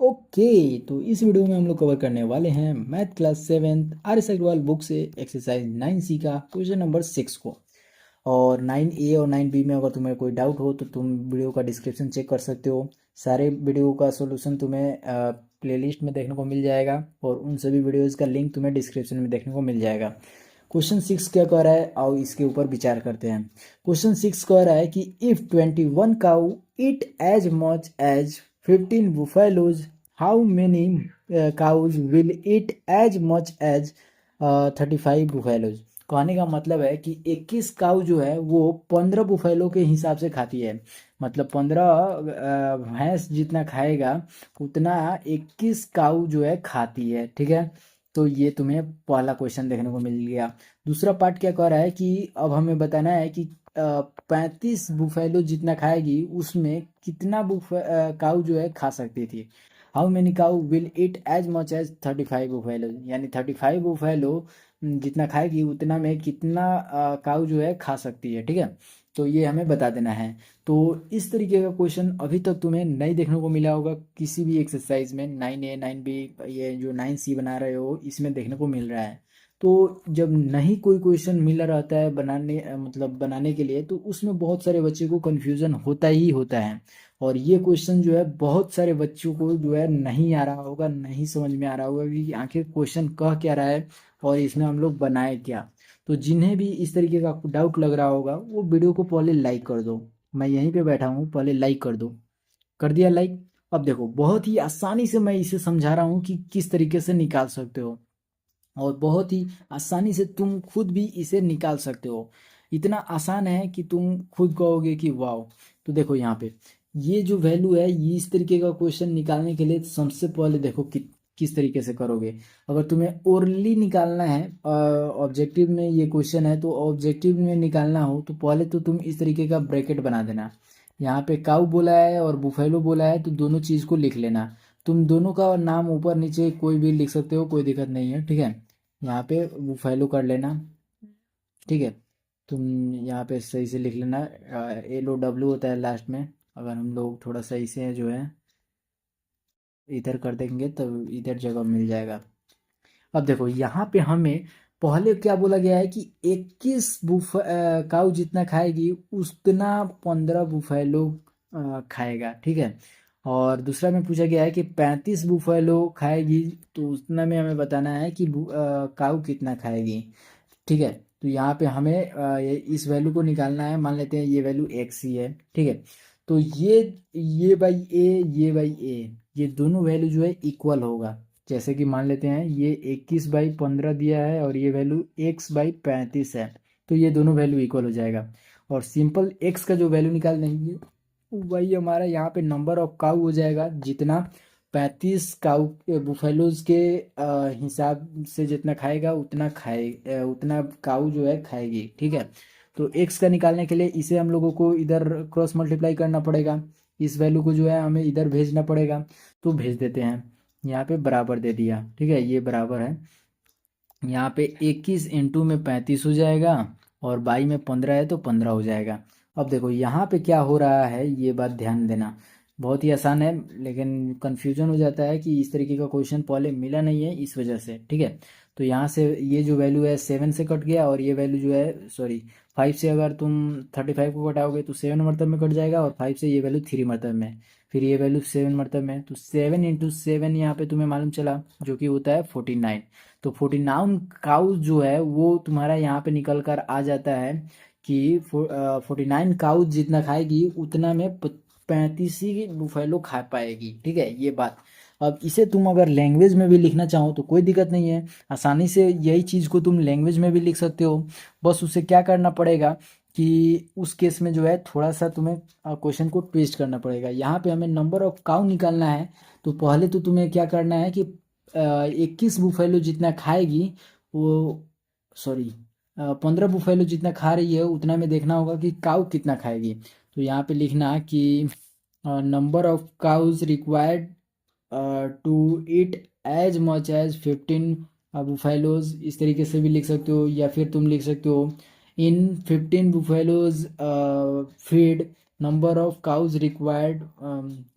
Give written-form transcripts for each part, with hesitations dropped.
Okay, तो इस video में हम लोग कवर करने वाले हैं math class 7 R S Agarwal book से एक्सरसाइज 9C का क्वेश्चन नंबर 6 को। और 9A और 9B में अगर तुम्हें कोई डाउट हो तो तुम वीडियो का डिस्क्रिप्शन चेक कर सकते हो। सारे वीडियो का सॉल्यूशन तुम्हें प्लेलिस्ट में देखने को मिल जाएगा और उन सभी वीडियोज़ का लिंक तुम्हें डिस्क्रिप्शन में देखने को मिल जाएगा। क्वेश्चन 6 क्या कह रहा है, आओ इसके ऊपर विचार करते हैं। क्वेश्चन 6 कह रहा है कि if 21 cow eat as much as 15 buffaloes, how many cows will eat as much as 35 buffaloes. कहने का मतलब है कि 21 काऊ जो है वो 15 बुफेलो के हिसाब से खाती है। मतलब 15 भैंस जितना खाएगा उतना 21 काऊ जो है खाती है। ठीक है, तो ये तुम्हें पहला क्वेश्चन देखने को मिल गया। दूसरा पार्ट क्या कह रहा है कि अब हमें बताना है कि 35 बुफेलो जितना खाएगी उसमें कितना काऊ जो है खा सकती थी। How many cow will eat as much as 35 buffalo, यानी 35 बुफेलो जितना खाएगी उतना में कितना काऊ जो है खा सकती है। ठीक है, तो ये हमें बता देना है। तो इस तरीके का क्वेश्चन अभी तक तुम्हें नहीं देखने को मिला होगा किसी भी एक्सरसाइज में। 9A 9B, ये जो 9C बना रहे हो इसमें देखने को मिल रहा है। तो जब नहीं कोई क्वेश्चन मिला रहता है बनाने मतलब बनाने के लिए, तो उसमें बहुत सारे बच्चे को कन्फ्यूज़न होता ही होता है। और ये क्वेश्चन जो है बहुत सारे बच्चों को जो है नहीं आ रहा होगा, नहीं समझ में आ रहा होगा कि आखिर क्वेश्चन कह क्या रहा है और इसमें हम लोग बनाए क्या। तो जिन्हें भी इस तरीके का डाउट लग रहा होगा वो वीडियो को पहले लाइक कर दो। मैं यहीं पे बैठा हूँ, पहले लाइक कर दो। कर दिया लाइक। अब देखो बहुत ही आसानी से मैं इसे समझा रहा हूँ कि किस तरीके से निकाल सकते हो, और बहुत ही आसानी से तुम खुद भी इसे निकाल सकते हो। इतना आसान है कि तुम खुद कहोगे कि वाह। तो देखो यहाँ पे ये जो वैल्यू है, ये इस तरीके का क्वेश्चन निकालने के लिए सबसे पहले देखो किस तरीके से करोगे। अगर तुम्हें ओरली निकालना है, ऑब्जेक्टिव में ये क्वेश्चन है तो ऑब्जेक्टिव में निकालना हो तो पहले तो तुम इस तरीके का ब्रैकेट बना देना। यहाँ पे काऊ बोला है और बुफेलो बोला है तो दोनों चीज़ को लिख लेना। तुम दोनों का नाम ऊपर नीचे कोई भी लिख सकते हो, कोई दिक्कत नहीं है। ठीक है, यहाँ पे वो फैलो कर लेना। ठीक है, तुम यहाँ पे सही से लिख लेना। LOW होता है लास्ट में। अगर हम लोग थोड़ा सही से जो है इधर कर देंगे तो इधर जगह मिल जाएगा। अब देखो यहाँ पे हमें पहले क्या बोला गया है कि 21 काऊ जितना खाएगी उतना 15 बुफैलो खाएगा। ठीक है, और दूसरा में पूछा गया है कि 35 बुफैलो खाएगी तो उतना में हमें बताना है कि काऊ कितना खाएगी। ठीक है, तो यहाँ पे हमें इस वैल्यू को निकालना है। मान लेते हैं ये वैल्यू एक्स ही है। ठीक है, तो ये बाई ए, ये बाई ए, ये दोनों वैल्यू जो है इक्वल होगा। जैसे कि मान लेते हैं ये 21/15 दिया है और ये वैल्यू x/35 है, तो ये दोनों वैल्यू इक्वल हो जाएगा। और सिंपल x का जो वैल्यू निकाल देंगे वही हमारा यहाँ पे नंबर ऑफ काऊ हो जाएगा। जितना 35 काऊ बुफेलोज के हिसाब से जितना खाएगा उतना काऊ जो है खाएगी। ठीक है, तो एक्स का निकालने के लिए इसे हम लोगों को इधर क्रॉस मल्टीप्लाई करना पड़ेगा। इस वैल्यू को जो है हमें इधर भेजना पड़ेगा, तो भेज देते हैं। यहाँ पे बराबर दे दिया। ठीक है, ये बराबर है। यहाँ पे 21 × में 35 हो जाएगा और बाई में 15 है तो 15 हो जाएगा। अब देखो यहाँ पे क्या हो रहा है, ये बात ध्यान देना। बहुत ही आसान है लेकिन कन्फ्यूजन हो जाता है कि इस तरीके का क्वेश्चन पहले मिला नहीं है इस वजह से। ठीक है, तो यहाँ से ये जो वैल्यू है 7 से कट गया और ये वैल्यू जो है सॉरी 5 से अगर तुम 35 को घटाओगे तो 7 मरतब में कट जाएगा और 5 से ये वैल्यू 3 मरतब में, फिर ये वैल्यू 7 मरतब में, तो 7 × 7 यहाँ पे तुम्हें मालूम चला जो कि होता है 49। तो 49 काउज जो है वो तुम्हारा यहाँ पे निकल कर आ जाता है कि 49 काउज जितना खाएगी उतना में 35 ही बुफेलो खा पाएगी। ठीक है, ये बात। अब इसे तुम अगर लैंग्वेज में भी लिखना चाहो तो कोई दिक्कत नहीं है, आसानी से यही चीज़ को तुम लैंग्वेज में भी लिख सकते हो। बस उसे क्या करना पड़ेगा कि उस केस में जो है थोड़ा सा तुम्हें क्वेश्चन को ट्विस्ट करना पड़ेगा। यहाँ पे हमें नंबर ऑफ काउ निकालना है, तो पहले तो तुम्हें क्या करना है कि 21 बुफेलो जितना खाएगी वो सॉरी 15 बुफेलो जितना खा रही है उतना में देखना होगा कि काऊ कितना खाएगी। तो यहाँ पे लिखना कि number of cows required to eat as much as 15 buffaloes, इस तरीके से भी लिख सकते हो। या फिर तुम लिख सकते हो इन 15 buffaloes feed number of cows required,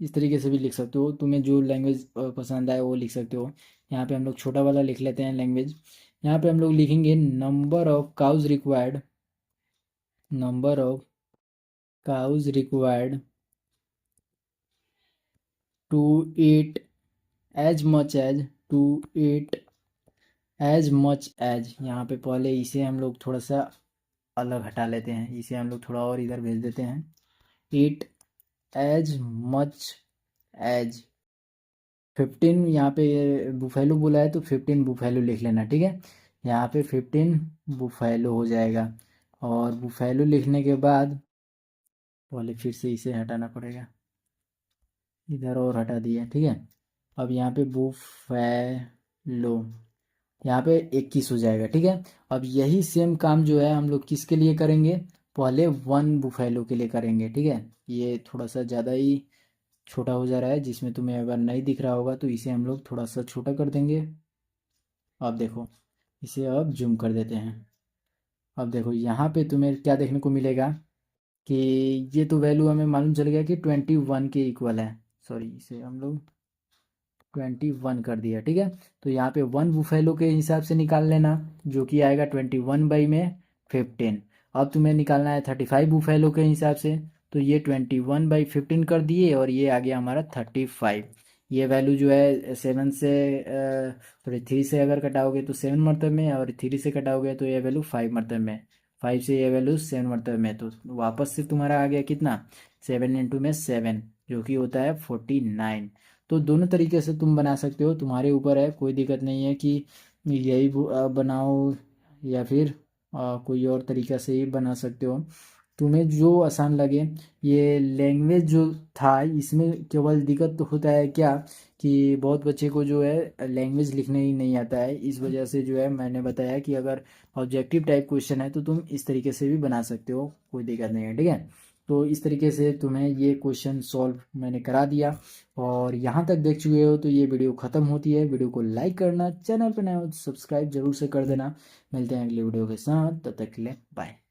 इस तरीके से भी लिख सकते हो, तुम्हें जो लैंग्वेज पसंद आए वो लिख सकते हो। यहाँ पे हम लोग छोटा वाला लिख लेते हैं लैंग्वेज। यहाँ पे हम लोग लिखेंगे number of cows required, number of cows required to eat as much as, to eat as much as. यहाँ पे पहले इसे हम लोग थोड़ा सा अलग हटा लेते हैं, इसे हम लोग थोड़ा और इधर भेज देते हैं। ईट एज मच एज 15, यहाँ पे बुफेलो बोला है तो 15 बुफेलो लिख लेना, ठीक है। यहाँ पे 15 बुफेलो हो जाएगा। और बुफेलो लिखने के बाद पहले फिर से इसे हटाना पड़ेगा, इधर और हटा दिया, ठीक है। अब यहाँ पे बुफेलो, यहाँ पे 21 हो जाएगा, ठीक है। अब यही सेम काम जो है हम लोग किसके लिए करेंगे, पहले 1 बुफेलो के लिए करेंगे, ठीक है। ये थोड़ा सा ज़्यादा ही छोटा हो जा रहा है, जिसमें तुम्हें अगर नहीं दिख रहा होगा तो इसे हम लोग थोड़ा सा छोटा कर देंगे। अब देखो, इसे अब जूम कर देते हैं। अब देखो यहाँ पे तुम्हें क्या देखने को मिलेगा कि ये तो वैल्यू हमें मालूम चल गया कि 21 के इक्वल है। सॉरी, इसे हम लोग 21 कर दिया, ठीक है। तो यहाँ पे 1 बुफेलो के हिसाब से निकाल लेना, जो कि आएगा 21 बाई में 15। अब तुम्हें निकालना है 35 बुफेलो के हिसाब से, तो ये 21 बाई 15 कर दिए और ये आ गया हमारा 35। ये वैल्यू जो है 7 से सॉरी 3 से अगर कटाओगे तो 7 मरतब में, और 3 से कटाओगे तो ये वैल्यू 5 मरतब में, 5 से ये वैल्यू 7 मरतब में, तो वापस से तुम्हारा आ गया कितना, 7 इंटू में 7, जो कि होता है 49। तो दोनों तरीके से तुम बना सकते हो, तुम्हारे ऊपर है, कोई दिक्कत नहीं है कि यही बनाओ या फिर कोई और तरीका से ही बना सकते हो, तुम्हें जो आसान लगे। ये लैंग्वेज जो था इसमें केवल दिक्कत तो होता है क्या कि बहुत बच्चे को जो है लैंग्वेज लिखने ही नहीं आता है, इस वजह से जो है मैंने बताया कि अगर ऑब्जेक्टिव टाइप क्वेश्चन है तो तुम इस तरीके से भी बना सकते हो, कोई दिक्कत नहीं है, ठीक है। तो इस तरीके से तुम्हें ये क्वेश्चन सॉल्व मैंने करा दिया, और यहाँ तक देख चुके हो तो ये वीडियो ख़त्म होती है। वीडियो को लाइक करना, चैनल पर नए हो तो सब्सक्राइब जरूर से कर देना। मिलते हैं अगले वीडियो के साथ, तब तक के लिए बाय।